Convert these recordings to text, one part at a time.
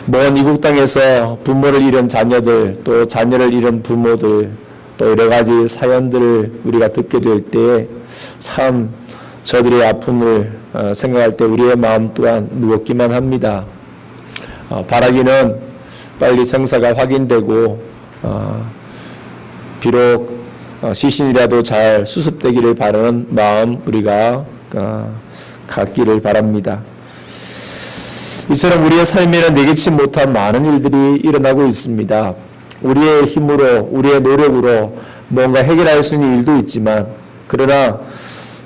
먼 이국 땅에서 부모를 잃은 자녀들, 또 자녀를 잃은 부모들, 또 여러 가지 사연들을 우리가 듣게 될 때에 참 저들의 아픔을 생각할 때 우리의 마음 또한 무겁기만 합니다. 바라기는 빨리 생사가 확인되고 비록 시신이라도 잘 수습되기를 바라는 마음 우리가 갖기를 바랍니다. 이처럼 우리의 삶에는 예기치 못한 많은 일들이 일어나고 있습니다. 우리의 힘으로, 우리의 노력으로 뭔가 해결할 수 있는 일도 있지만, 그러나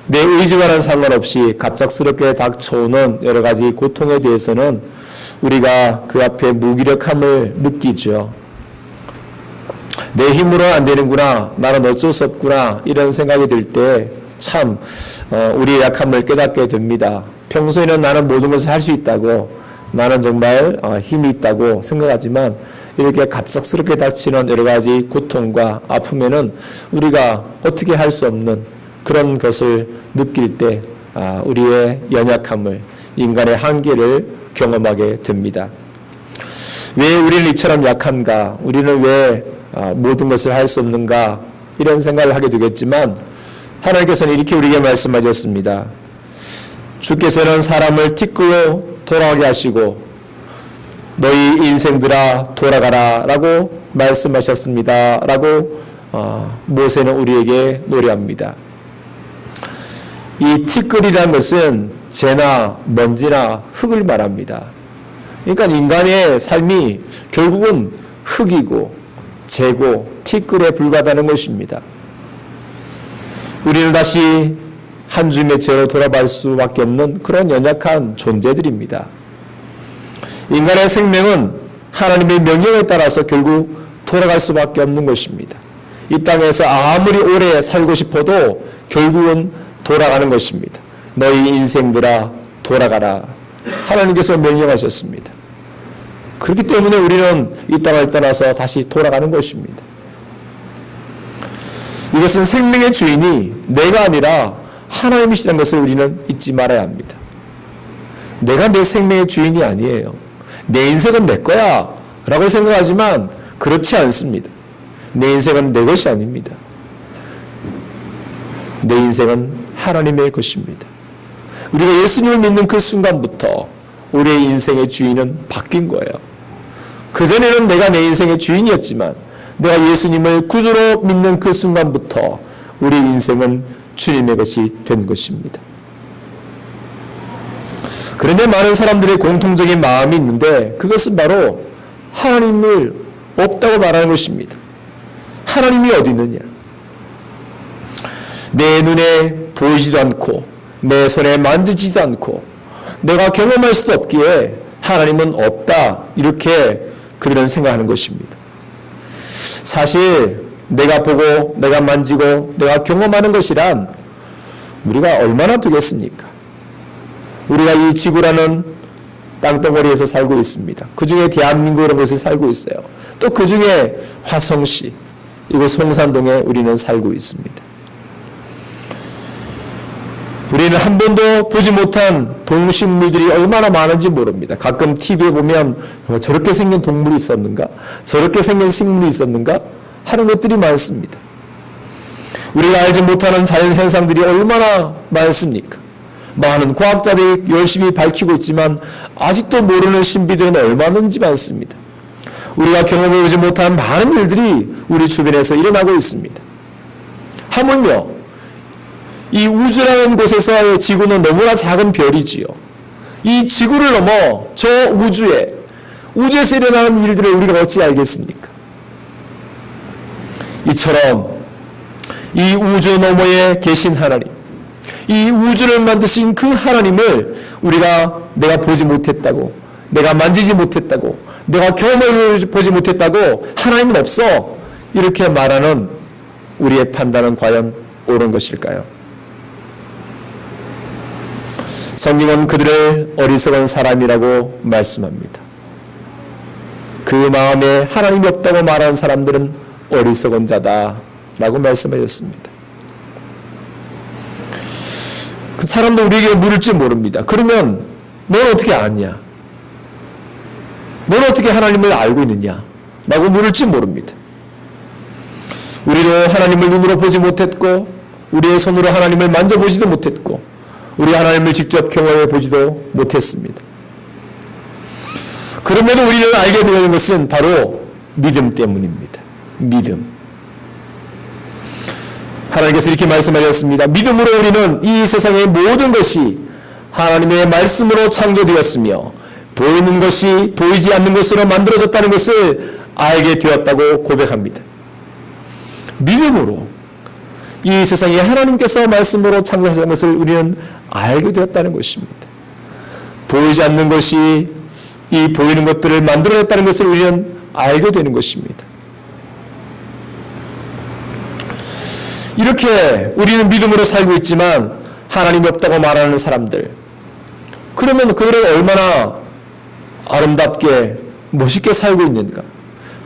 내 의지와는 상관없이 갑작스럽게 닥쳐오는 여러 가지 고통에 대해서는 우리가 그 앞에 무기력함을 느끼죠. 내 힘으로 안 되는구나, 나는 어쩔 수 없구나, 이런 생각이 들 때 참 우리의 약함을 깨닫게 됩니다. 평소에는 나는 모든 것을 할 수 있다고, 나는 정말 힘이 있다고 생각하지만 이렇게 갑작스럽게 닥치는 여러 가지 고통과 아픔에는 우리가 어떻게 할 수 없는 그런 것을 느낄 때 우리의 연약함을, 인간의 한계를 경험하게 됩니다. 왜 우리는 이처럼 약한가? 우리는 왜 모든 것을 할 수 없는가? 이런 생각을 하게 되겠지만 하나님께서는 이렇게 우리에게 말씀하셨습니다. 주께서는 사람을 티끌로 돌아가게 하시고 너희 인생들아 돌아가라 라고 말씀하셨습니다 라고 모세는 우리에게 노래합니다. 이 티끌이라는 것은 재나 먼지나 흙을 말합니다. 그러니까 인간의 삶이 결국은 흙이고 재고 티끌에 불과하다는 것입니다. 우리는 다시 한 줌의 죄로 돌아갈 수밖에 없는 그런 연약한 존재들입니다. 인간의 생명은 하나님의 명령에 따라서 결국 돌아갈 수밖에 없는 것입니다. 이 땅에서 아무리 오래 살고 싶어도 결국은 돌아가는 것입니다. 너희 인생들아 돌아가라. 하나님께서 명령하셨습니다. 그렇기 때문에 우리는 이 땅을 떠나서 다시 돌아가는 것입니다. 이것은 생명의 주인이 내가 아니라 하나님이시라는 것을 우리는 잊지 말아야 합니다. 내가 내 생명의 주인이 아니에요. 내 인생은 내 거야 라고 생각하지만 그렇지 않습니다. 내 인생은 내 것이 아닙니다. 내 인생은 하나님의 것입니다. 우리가 예수님을 믿는 그 순간부터 우리의 인생의 주인은 바뀐 거예요. 그전에는 내가 내 인생의 주인이었지만 내가 예수님을 구주로 믿는 그 순간부터 우리 인생은 주님의 것이 된 것입니다. 그런데 많은 사람들의 공통적인 마음이 있는데 그것은 바로 하나님을 없다고 말하는 것입니다. 하나님이 어디 있느냐? 내 눈에 보이지도 않고 내 손에 만지지도 않고 내가 경험할 수도 없기에 하나님은 없다, 이렇게 그들은 생각하는 것입니다. 사실 내가 보고 내가 만지고 내가 경험하는 것이란 우리가 얼마나 되겠습니까? 우리가 이 지구라는 땅덩어리에서 살고 있습니다. 그 중에 대한민국이라는 곳에 살고 있어요. 또 그 중에 화성시, 이곳 송산동에 우리는 살고 있습니다. 우리는 한 번도 보지 못한 동식물들이 얼마나 많은지 모릅니다. 가끔 TV에 보면 저렇게 생긴 동물이 있었는가? 저렇게 생긴 식물이 있었는가? 하는 것들이 많습니다. 우리가 알지 못하는 자연현상들이 얼마나 많습니까? 많은 과학자들이 열심히 밝히고 있지만 아직도 모르는 신비들은 얼마든지 많습니다. 우리가 경험해보지 못한 많은 일들이 우리 주변에서 일어나고 있습니다. 하물며 이 우주라는 곳에서의 지구는 너무나 작은 별이지요. 이 지구를 넘어 저 우주에서 일어나는 일들을 우리가 어찌 알겠습니까? 이처럼 이 우주 너머에 계신 하나님, 이 우주를 만드신 그 하나님을 내가 보지 못했다고, 내가 만지지 못했다고, 내가 경험해보지 못했다고, 하나님은 없어, 이렇게 말하는 우리의 판단은 과연 옳은 것일까요? 성경은 그들을 어리석은 사람이라고 말씀합니다. 그 마음에 하나님이 없다고 말하는 사람들은 어리석은 자다라고 말씀하셨습니다. 그 사람도 우리에게 물을지 모릅니다. 그러면 넌 어떻게 아냐? 넌 어떻게 하나님을 알고 있느냐? 라고 물을지 모릅니다. 우리도 하나님을 눈으로 보지 못했고 우리의 손으로 하나님을 만져보지도 못했고 우리 하나님을 직접 경험해 보지도 못했습니다. 그럼에도 우리는 알게 되는 것은 바로 믿음 때문입니다. 믿음. 하나님께서 이렇게 말씀하셨습니다. 믿음으로 우리는 이 세상의 모든 것이 하나님의 말씀으로 창조되었으며 보이는 것이 보이지 않는 것으로 만들어졌다는 것을 알게 되었다고 고백합니다. 믿음으로 이 세상에 하나님께서 말씀으로 창조하신 것을 우리는 알게 되었다는 것입니다. 보이지 않는 것이 이 보이는 것들을 만들어냈다는 것을 우리는 알게 되는 것입니다. 이렇게 우리는 믿음으로 살고 있지만 하나님이 없다고 말하는 사람들, 그러면 그들은 얼마나 아름답게 멋있게 살고 있는가?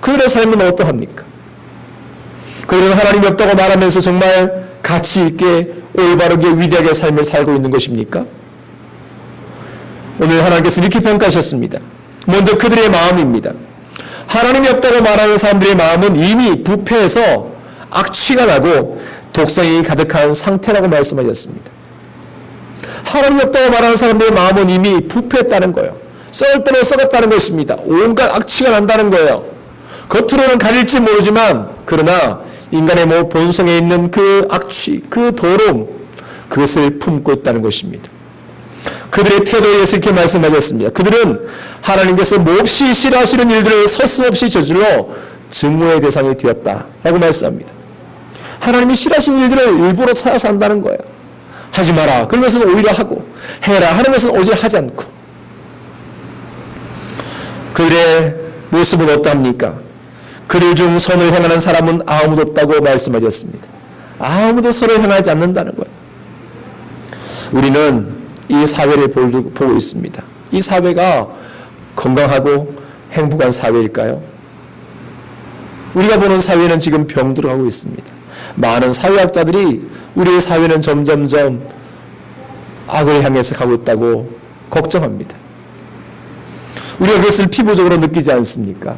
그들의 삶은 어떠합니까? 그들은 하나님이 없다고 말하면서 정말 가치 있게 올바르게 위대하게 삶을 살고 있는 것입니까? 오늘 하나님께서 이렇게 평가하셨습니다. 먼저 그들의 마음입니다. 하나님이 없다고 말하는 사람들의 마음은 이미 부패해서 악취가 나고 독성이 가득한 상태라고 말씀하셨습니다. 하나님이 없다고 말하는 사람들의 마음은 이미 부패했다는 거예요. 썩을 대로 썩었다는 것입니다. 온갖 악취가 난다는 거예요. 겉으로는 가릴지 모르지만 그러나 인간의 본성에 있는 그 악취, 그 더러움, 그것을 품고 있다는 것입니다. 그들의 태도에 대해서 이렇게 말씀하셨습니다. 그들은 하나님께서 몹시 싫어하시는 일들을 서슴없이 저질러 증오의 대상이 되었다라고 말씀합니다. 하나님이 싫어하시는 일들을 일부러 찾아서 한다는 거예요. 하지 마라. 그런 것은 오히려 하고, 해라 하는 것은 오히려 하지 않고. 그들의 모습은 어떠합니까? 그들 중 선을 행하는 사람은 아무도 없다고 말씀하셨습니다. 아무도 선을 행하지 않는다는 거예요. 우리는 이 사회를 보고 있습니다. 이 사회가 건강하고 행복한 사회일까요? 우리가 보는 사회는 지금 병들어가고 있습니다. 많은 사회학자들이 우리의 사회는 점점점 악을 향해서 가고 있다고 걱정합니다. 우리가 그것을 피부적으로 느끼지 않습니까?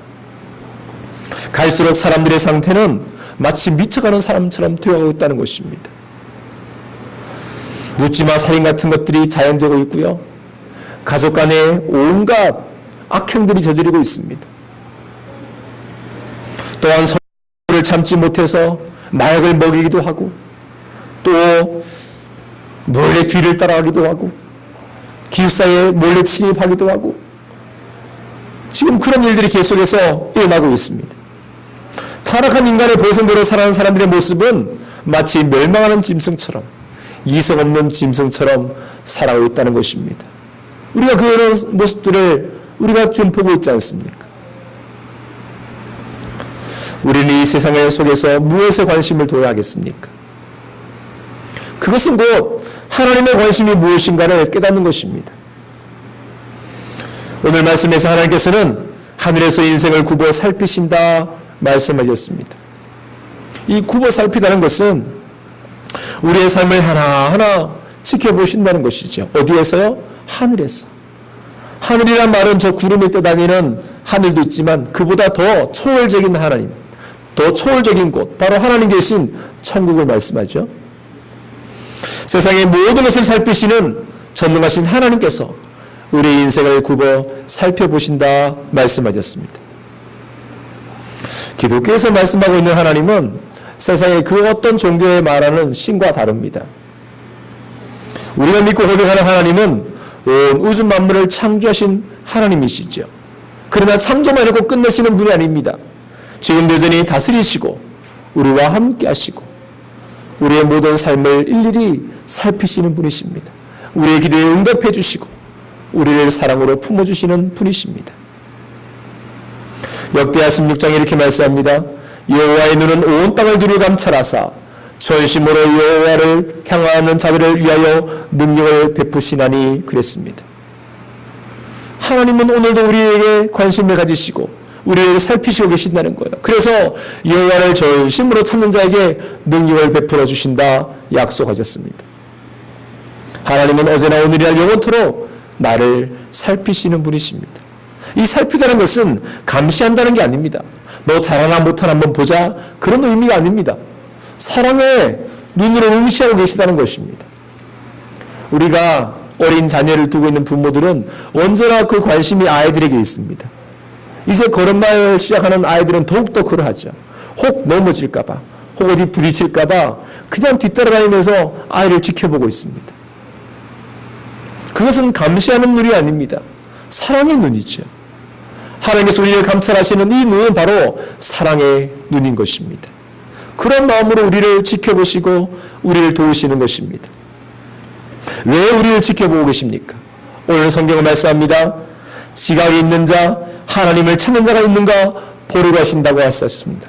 갈수록 사람들의 상태는 마치 미쳐가는 사람처럼 되어가고 있다는 것입니다. 묻지마 살인 같은 것들이 자연되고 있고요. 가족 간에 온갖 악행들이 저지르고 있습니다. 또한 서로를 참지 못해서 마약을 먹이기도 하고 또 몰래 뒤를 따라가기도 하고 기숙사에 몰래 침입하기도 하고 지금 그런 일들이 계속해서 일어나고 있습니다. 타락한 인간의 보선대로 살아가는 사람들의 모습은 마치 멸망하는 짐승처럼 이성 없는 짐승처럼 살아가고 있다는 것입니다. 우리가 그런 모습들을 우리가 좀 보고 있지 않습니까? 우리는 이 세상의 속에서 무엇에 관심을 둬야 하겠습니까? 그것은 곧 하나님의 관심이 무엇인가를 깨닫는 것입니다. 오늘 말씀에서 하나님께서는 하늘에서 인생을 굽어 살피신다 말씀하셨습니다. 이 굽어 살피다는 것은 우리의 삶을 하나하나 지켜보신다는 것이죠. 어디에서요? 하늘에서. 하늘이란 말은 저 구름이 떠다니는 하늘도 있지만 그보다 더 초월적인 하나님, 더 초월적인 곳, 바로 하나님 계신 천국을 말씀하죠. 세상의 모든 것을 살피시는 전능하신 하나님께서 우리의 인생을 굽어 살펴보신다 말씀하셨습니다. 기독교에서 말씀하고 있는 하나님은 세상의 그 어떤 종교에 말하는 신과 다릅니다. 우리가 믿고 고백하는 하나님은 온 우주 만물을 창조하신 하나님이시죠. 그러나 창조만 해놓고 끝내시는 분이 아닙니다. 지금 여전히 다스리시고 우리와 함께 하시고 우리의 모든 삶을 일일이 살피시는 분이십니다. 우리의 기도에 응답해 주시고 우리를 사랑으로 품어주시는 분이십니다. 역대하 16장에 이렇게 말씀합니다. 여호와의 눈은 온 땅을 두루 감찰하사 전심으로 여호와를 향하는 자들을 위하여 능력을 베푸시나니 그랬습니다. 하나님은 오늘도 우리에게 관심을 가지시고 우리를 살피시고 계신다는 거예요. 그래서 여호와를 전심으로 찾는 자에게 능력을 베풀어 주신다 약속하셨습니다. 하나님은 어제나 오늘이나 영원토록 나를 살피시는 분이십니다. 이 살피다는 것은 감시한다는 게 아닙니다. 너 잘하나 못하나 한번 보자, 그런 의미가 아닙니다. 사랑의 눈으로 응시하고 계시다는 것입니다. 우리가 어린 자녀를 두고 있는 부모들은 언제나 그 관심이 아이들에게 있습니다. 이제 걸음마를 시작하는 아이들은 더욱더 그러하죠. 혹 넘어질까봐, 혹 어디 부딪힐까봐 그냥 뒤따라다니면서 아이를 지켜보고 있습니다. 그것은 감시하는 눈이 아닙니다. 사랑의 눈이죠. 하나님께서 우리를 감찰하시는 이 눈은 바로 사랑의 눈인 것입니다. 그런 마음으로 우리를 지켜보시고 우리를 도우시는 것입니다. 왜 우리를 지켜보고 계십니까? 오늘 성경은 말씀합니다. 지각이 있는 자, 하나님을 찾는 자가 있는가 보려고 하신다고 하셨습니다.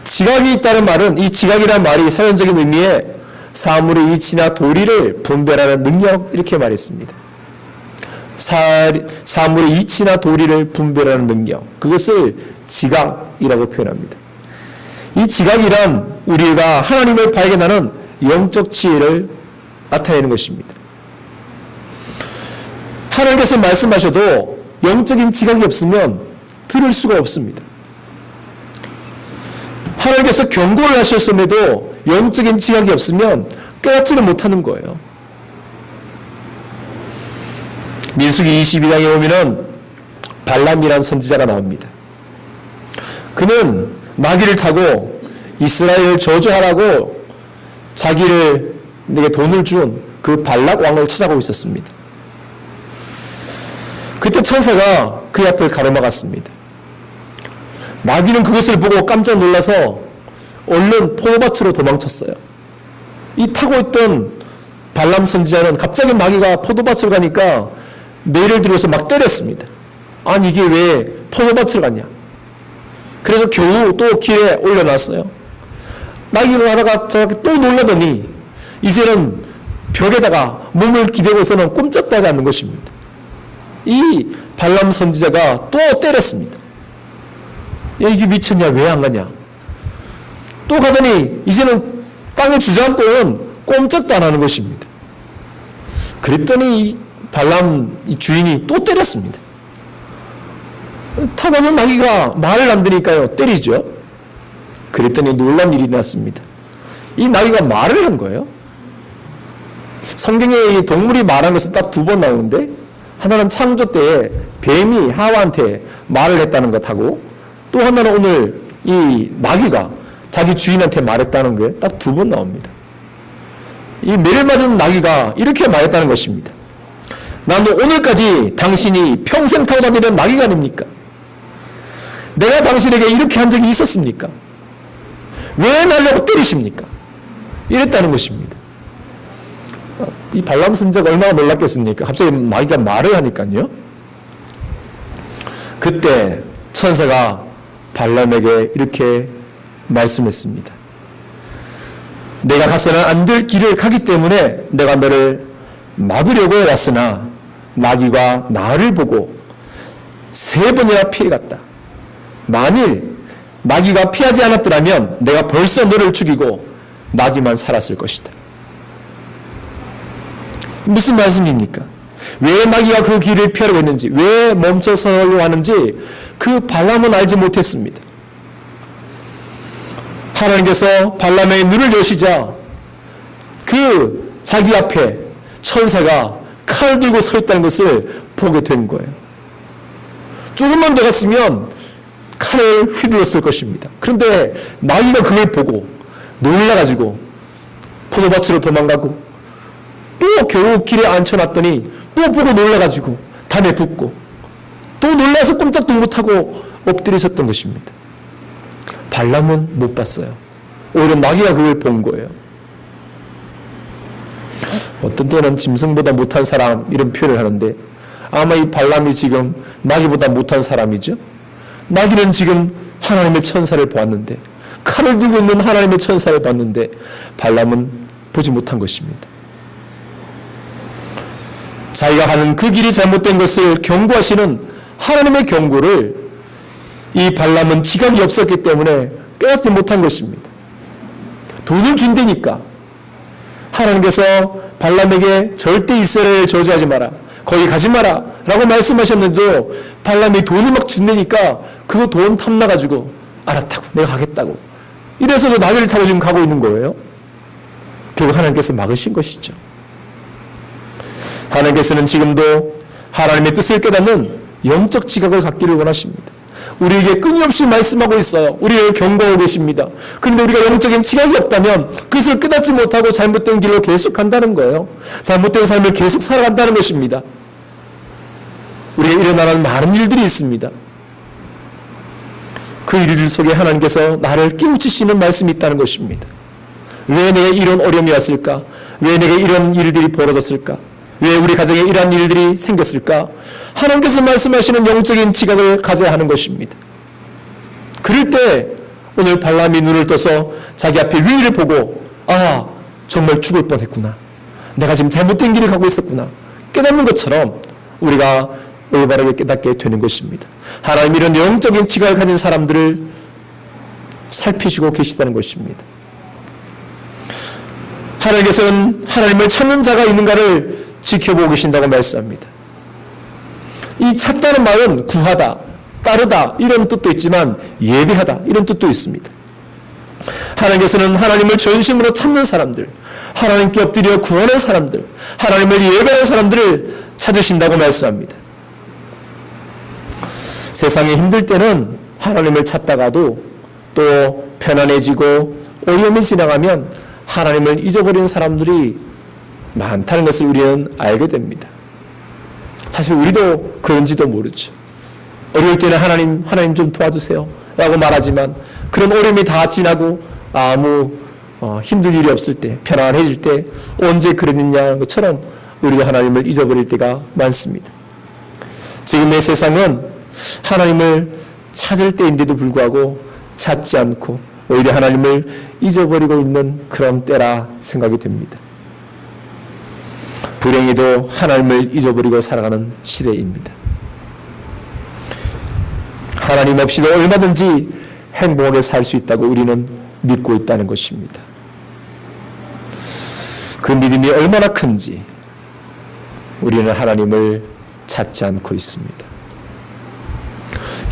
지각이 있다는 말은, 이 지각이라는 말이 사전적인 의미에 사물의 이치나 도리를 분별하는 능력, 이렇게 말했습니다. 사물의 이치나 도리를 분별하는 능력, 그것을 지각이라고 표현합니다. 이 지각이란 우리가 하나님을 발견하는 영적 지혜를 나타내는 것입니다. 하나님께서 말씀하셔도 영적인 지각이 없으면 들을 수가 없습니다. 하나님께서 경고를 하셨음에도 영적인 지각이 없으면 깨닫지를 못하는 거예요. 민수기 22장에 보면은 발람이라는 선지자가 나옵니다. 그는 나귀를 타고 이스라엘을 저주하라고 자기에게 돈을 준 그 발락 왕을 찾아가고 있었습니다. 그때 천사가 그 앞을 가로막았습니다. 나귀는 그것을 보고 깜짝 놀라서 얼른 포도밭으로 도망쳤어요. 이 타고 있던 발람 선지자는 갑자기 나귀가 포도밭을 가니까 매를 들어서 막 때렸습니다. 아니 이게 왜 포도밭을 갔냐. 그래서 겨우 또 길에 올려놨어요. 나귀가 가다가 또 놀라더니 이제는 벽에다가 몸을 기대고서는 꼼짝도 하지 않는 것입니다. 이 발람 선지자가 또 때렸습니다. 야, 이게 미쳤냐, 왜 안 가냐. 또 가더니 이제는 땅에 주저앉고는 꼼짝도 안 하는 것입니다. 그랬더니 이 발람 이 주인이 또 때렸습니다. 타고는 나귀가 말을 안 들으니까요, 때리죠. 그랬더니 놀란 일이 났습니다. 이 나귀가 말을 한 거예요. 성경에 이 동물이 말한 것은 딱 두 번 나오는데, 하나는 창조 때에 뱀이 하와한테 말을 했다는 것하고, 또 하나는 오늘 이 나귀가 자기 주인한테 말했다는 게 딱 두 번 나옵니다. 이 매를 맞은 나귀가 이렇게 말했다는 것입니다. 나는 오늘까지 당신이 평생 타고 다니는 나귀가 아닙니까? 내가 당신에게 이렇게 한 적이 있었습니까? 왜 나를 때리십니까? 이랬다는 것입니다. 이 발람 선지자가 얼마나 놀랐겠습니까? 갑자기 나귀가 말을 하니까요. 그때 천사가 발람에게 이렇게 말씀했습니다. 내가 가서는 안 될 길을 가기 때문에 내가 너를 막으려고 왔으나 나귀가 나를 보고 3번이나 피해갔다. 만일 나귀가 피하지 않았더라면 내가 벌써 너를 죽이고 나귀만 살았을 것이다. 무슨 말씀입니까? 왜 나귀가 그 길을 피하려고 했는지, 왜 멈춰서려고 하는지 그 발람은 알지 못했습니다. 하나님께서 발람의 눈을 여시자 그 자기 앞에 천사가 칼을 들고 서 있다는 것을 보게 된 거예요. 조금만 더 갔으면 칼을 휘둘렀을 것입니다. 그런데 나귀가 그걸 보고 놀라가지고 포도밭으로 도망가고 또 겨우 길에 앉혀놨더니 또 보고 놀라가지고 담에 붙고 또 놀라서 꼼짝도 못하고 엎드리셨던 것입니다. 발람은 못 봤어요. 오히려 나귀가 그걸 본 거예요. 어떤 때는 짐승보다 못한 사람 이런 표현을 하는데 아마 이 발람이 지금 나귀보다 못한 사람이죠. 나귀는 지금 하나님의 천사를 보았는데, 칼을 들고 있는 하나님의 천사를 봤는데 발람은 보지 못한 것입니다. 자기가 가는 그 길이 잘못된 것을 경고하시는 하나님의 경고를 이 발람은 지각이 없었기 때문에 깨닫지 못한 것입니다. 돈을 준다니까 하나님께서 발람에게 절대 이스라엘을 저주하지 마라, 거기 가지 마라 라고 말씀하셨는데도 발람이 돈을 막 준다니까 그거 돈 탐나가지고 알았다고 내가 가겠다고 이래서도 나귀를 타고 지금 가고 있는 거예요. 결국 하나님께서 막으신 것이죠. 하나님께서는 지금도 하나님의 뜻을 깨닫는 영적 지각을 갖기를 원하십니다. 우리에게 끊임없이 말씀하고 있어요. 우리를 경고하고 계십니다. 그런데 우리가 영적인 지각이 없다면 그것을 깨닫지 못하고 잘못된 길로 계속 간다는 거예요. 잘못된 삶을 계속 살아간다는 것입니다. 우리가 일어나는 많은 일들이 있습니다. 그 일들 속에 하나님께서 나를 깨우치시는 말씀이 있다는 것입니다. 왜 내게 이런 어려움이 왔을까? 왜 내게 이런 일들이 벌어졌을까? 왜 우리 가정에 이러한 일들이 생겼을까? 하나님께서 말씀하시는 영적인 지각을 가져야 하는 것입니다. 그럴 때 오늘 발람이 눈을 떠서 자기 앞에 위기를 보고 정말 죽을 뻔했구나. 내가 지금 잘못된 길을 가고 있었구나. 깨닫는 것처럼 우리가 올바르게 깨닫게 되는 것입니다. 하나님 이런 영적인 지각을 가진 사람들을 살피시고 계시다는 것입니다. 하나님께서는 하나님을 찾는 자가 있는가를 지켜보고 계신다고 말씀합니다. 이 찾다는 말은 구하다, 따르다 이런 뜻도 있지만 예배하다 이런 뜻도 있습니다. 하나님께서는 하나님을 전심으로 찾는 사람들, 하나님께 엎드려 구하는 사람들, 하나님을 예배하는 사람들을 찾으신다고 말씀합니다. 세상이 힘들 때는 하나님을 찾다가도 또 편안해지고 오염이 지나가면 하나님을 잊어버리는 사람들이 많다는 것을 우리는 알게 됩니다. 사실 우리도 그런지도 모르죠. 어려울 때는 하나님 좀 도와주세요 라고 말하지만 그런 어려움이 다 지나고 아무 힘든 일이 없을 때, 편안해질 때 언제 그랬느냐는 것처럼 우리가 하나님을 잊어버릴 때가 많습니다. 지금의 세상은 하나님을 찾을 때인데도 불구하고 찾지 않고 오히려 하나님을 잊어버리고 있는 그런 때라 생각이 됩니다. 불행히도 하나님을 잊어버리고 살아가는 시대입니다. 하나님 없이도 얼마든지 행복하게 살 수 있다고 우리는 믿고 있다는 것입니다. 그 믿음이 얼마나 큰지 우리는 하나님을 찾지 않고 있습니다.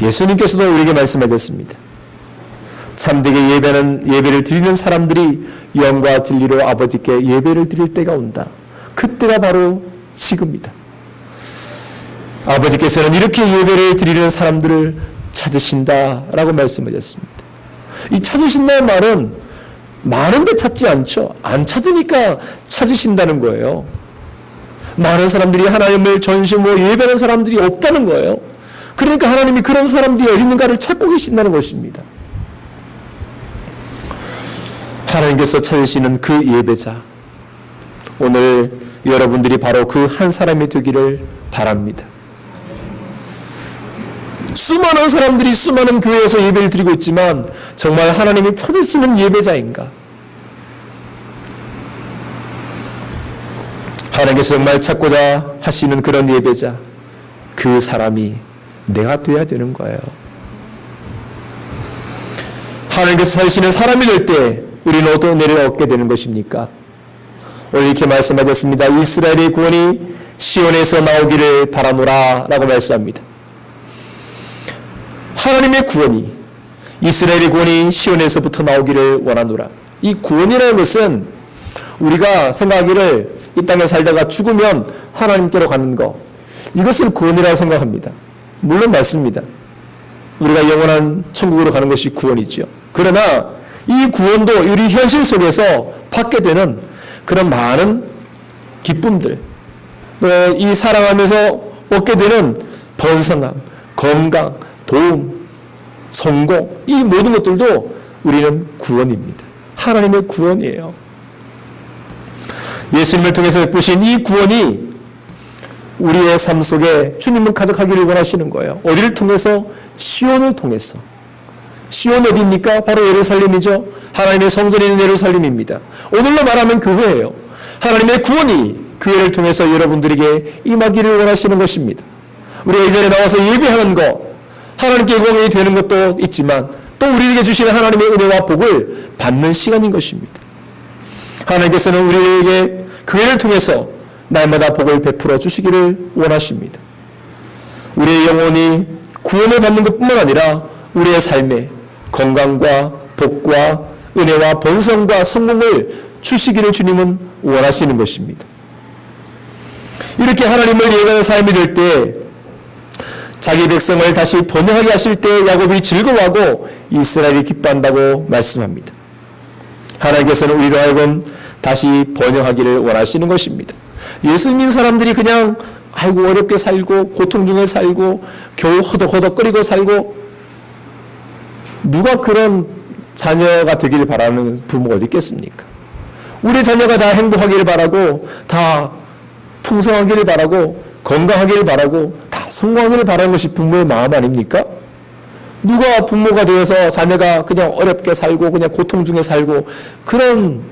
예수님께서도 우리에게 말씀하셨습니다. 참되게 예배를 드리는 사람들이 영과 진리로 아버지께 예배를 드릴 때가 온다. 그때가 바로 지금이다. 아버지께서는 이렇게 예배를 드리는 사람들을 찾으신다라고 말씀하셨습니다. 이 찾으신다는 말은 많은데 찾지 않죠. 안 찾으니까 찾으신다는 거예요. 많은 사람들이 하나님을 전심으로 예배하는 사람들이 없다는 거예요. 그러니까 하나님이 그런 사람들이 어디 있는가를 찾고 계신다는 것입니다. 하나님께서 찾으시는 그 예배자, 오늘 여러분들이 바로 그 한 사람이 되기를 바랍니다. 수많은 사람들이 수많은 교회에서 예배를 드리고 있지만 정말 하나님이 찾으시는 예배자인가? 하나님께서 정말 찾고자 하시는 그런 예배자, 그 사람이 내가 돼야 되는 거예요. 하나님께서 찾으시는 사람이 될 때 우리는 어떤 은혜를 얻게 되는 것입니까? 오늘 이렇게 말씀하셨습니다. 이스라엘의 구원이 시온에서 나오기를 바라노라 라고 말씀합니다. 하나님의 구원이, 이스라엘의 구원이 시온에서부터 나오기를 원하노라. 이 구원이라는 것은 우리가 생각하기를 이 땅에 살다가 죽으면 하나님께로 가는 것, 이것을 구원이라고 생각합니다. 물론 맞습니다. 우리가 영원한 천국으로 가는 것이 구원이죠. 그러나 이 구원도 우리 현실 속에서 받게 되는 그런 많은 기쁨들, 또 이 살아가면서 얻게 되는 번성함, 건강, 도움, 성공, 이 모든 것들도 우리는 구원입니다. 하나님의 구원이에요. 예수님을 통해서 베푸신 이 구원이 우리의 삶 속에 주님은 가득하기를 원하시는 거예요. 어디를 통해서? 시온을 통해서. 시온 어디입니까? 바로 예루살렘이죠. 하나님의 성전이 있는 예루살렘입니다. 오늘로 말하면 교회예요. 하나님의 구원이 교회를 통해서 여러분들에게 임하기를 원하시는 것입니다. 우리가 이 자리에 나와서 예배하는 것, 하나님께 영광이 되는 것도 있지만 또 우리에게 주시는 하나님의 은혜와 복을 받는 시간인 것입니다. 하나님께서는 우리에게 교회를 통해서 날마다 복을 베풀어 주시기를 원하십니다. 우리의 영혼이 구원을 받는 것뿐만 아니라 우리의 삶에 건강과 복과 은혜와 번성과 성공을 주시기를 주님은 원하시는 것입니다. 이렇게 하나님을 예배하는 삶이 될 때 자기 백성을 다시 번영하게 하실 때 야곱이 즐거워하고 이스라엘이 기뻐한다고 말씀합니다. 하나님께서는 우리로 하여금 다시 번영하기를 원하시는 것입니다. 예수 믿는 사람들이 그냥 아이고 어렵게 살고 고통 중에 살고 겨우 허덕허덕거리고 살고, 누가 그런 자녀가 되기를 바라는 부모가 어디 있겠습니까? 우리 자녀가 다 행복하기를 바라고, 다 풍성하기를 바라고, 건강하기를 바라고, 다 성공하기를 바라는 것이 부모의 마음 아닙니까? 누가 부모가 되어서 자녀가 그냥 어렵게 살고 그냥 고통 중에 살고 그런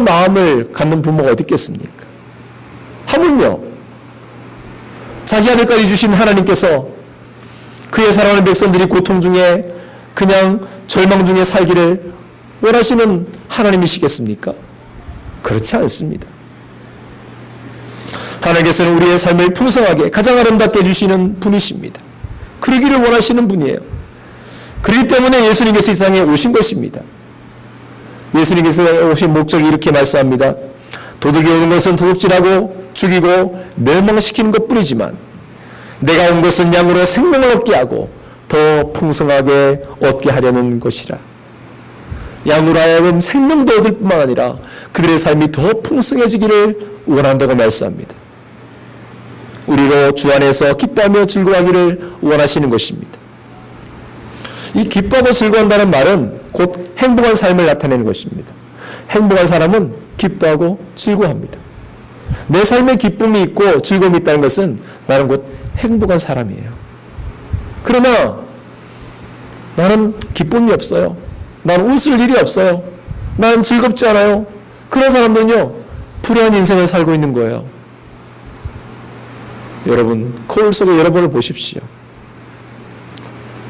마음을 갖는 부모가 어디 있겠습니까? 하물며 자기 아들까지 주신 하나님께서 그의 사랑하는 백성들이 고통 중에 그냥 절망 중에 살기를 원하시는 하나님이시겠습니까? 그렇지 않습니다. 하나님께서는 우리의 삶을 풍성하게 가장 아름답게 해주시는 분이십니다. 그러기를 원하시는 분이에요. 그렇기 때문에 예수님께서 이 세상에 오신 것입니다. 예수님께서 오신 목적이 이렇게 말씀합니다. 도둑이 오는 것은 도둑질하고 죽이고 멸망시키는 것뿐이지만 내가 온 것은 양으로 생명을 얻게 하고 더 풍성하게 얻게 하려는 것이라. 양으로 하여금 생명도 얻을 뿐만 아니라 그들의 삶이 더 풍성해지기를 원한다고 말씀합니다. 우리로 주 안에서 기뻐하며 즐거워하기를 원하시는 것입니다. 이 기뻐하고 즐거워한다는 말은 곧 행복한 삶을 나타내는 것입니다. 행복한 사람은 기뻐하고 즐거워합니다. 내 삶에 기쁨이 있고 즐거움이 있다는 것은 나는 곧 행복한 사람이에요. 그러나 나는 기쁨이 없어요. 나는 웃을 일이 없어요. 나는 즐겁지 않아요. 그런 사람들은요, 불행한 인생을 살고 있는 거예요. 여러분, 거울 속에 여러분을 보십시오.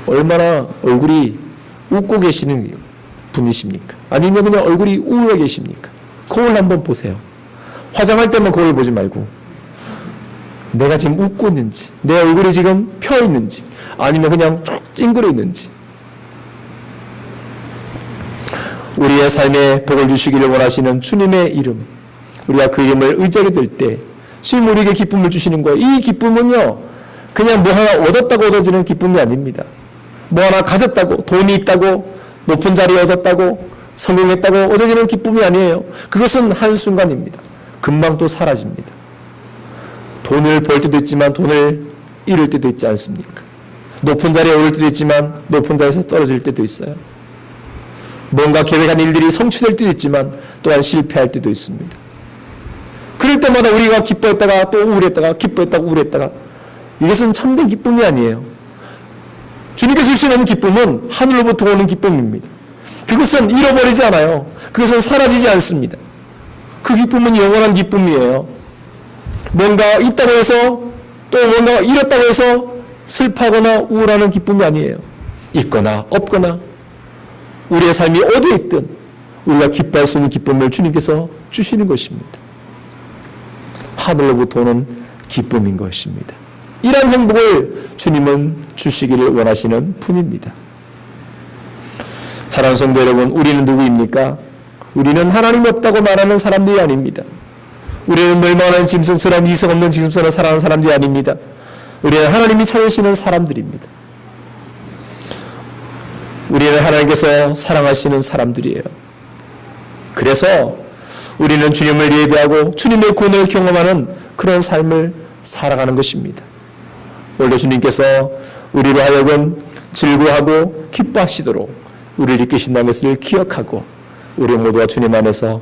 얼마나 얼굴이 웃고 계시는 분이십니까? 아니면 그냥 얼굴이 우울해 계십니까? 거울 한번 보세요. 화장할 때만 거울 보지 말고 내가 지금 웃고 있는지, 내 얼굴이 지금 펴 있는지, 아니면 그냥 쭉 찡그려 있는지. 우리의 삶에 복을 주시기를 원하시는 주님의 이름, 우리가 그 이름을 의지하게 될 때 주님 우리에게 기쁨을 주시는 거예요. 이 기쁨은요, 그냥 뭐 하나 얻었다고 얻어지는 기쁨이 아닙니다. 뭐 하나 가졌다고, 돈이 있다고, 높은 자리에 얻었다고, 성공했다고 얻어지는 기쁨이 아니에요. 그것은 한순간입니다. 금방 또 사라집니다. 돈을 벌 때도 있지만 돈을 잃을 때도 있지 않습니까? 높은 자리에 오를 때도 있지만 높은 자리에서 떨어질 때도 있어요. 뭔가 계획한 일들이 성취될 때도 있지만 또한 실패할 때도 있습니다. 그럴 때마다 우리가 기뻐했다가 또 우울했다가 기뻐했다가 우울했다가, 이것은 참된 기쁨이 아니에요. 주님께서 주시는 기쁨은 하늘로부터 오는 기쁨입니다. 그것은 잃어버리지 않아요. 그것은 사라지지 않습니다. 그 기쁨은 영원한 기쁨이에요. 뭔가 있다고 해서 또 뭔가 잃었다고 해서 슬퍼하거나 우울하는 기쁨이 아니에요. 있거나 없거나 우리의 삶이 어디에 있든 우리가 기뻐할 수 있는 기쁨을 주님께서 주시는 것입니다. 하늘로부터 오는 기쁨인 것입니다. 이러한 행복을 주님은 주시기를 원하시는 분입니다. 사랑하는 성도 여러분, 우리는 누구입니까? 우리는 하나님이 없다고 말하는 사람들이 아닙니다. 우리는 멸망하는 짐승처럼 이성 없는 짐승처럼 살아가는 사람들이 아닙니다. 우리는 하나님이 찾으시는 사람들입니다. 우리는 하나님께서 사랑하시는 사람들이에요. 그래서 우리는 주님을 예배하고 주님의 구원을 경험하는 그런 삶을 살아가는 것입니다. 오늘도 주님께서 우리로 하여금 즐거워하고 기뻐하시도록 우리를 이끄신다는 것을 기억하고 우리 모두가 주님 안에서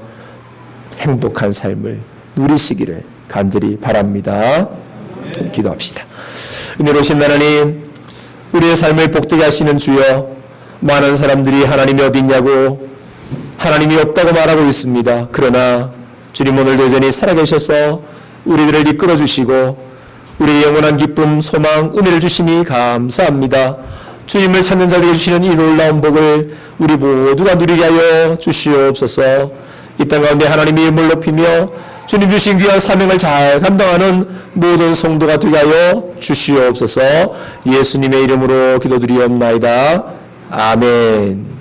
행복한 삶을 누리시기를 간절히 바랍니다. 기도합시다. 은혜로우신 하나님, 우리의 삶을 복되게 하시는 주여, 많은 사람들이 하나님이 어디 있냐고 하나님이 없다고 말하고 있습니다. 그러나 주님 오늘도 여전히 살아계셔서 우리들을 이끌어 주시고 우리의 영원한 기쁨, 소망, 은혜를 주시니 감사합니다. 주님을 찾는 자들에게 주시는 이 놀라운 복을 우리 모두가 누리게 하여 주시옵소서. 이 땅 가운데 하나님의 이름을 높이며 주님 주신 귀한 사명을 잘 감당하는 모든 성도가 되게 하여 주시옵소서. 예수님의 이름으로 기도드리옵나이다. 아멘.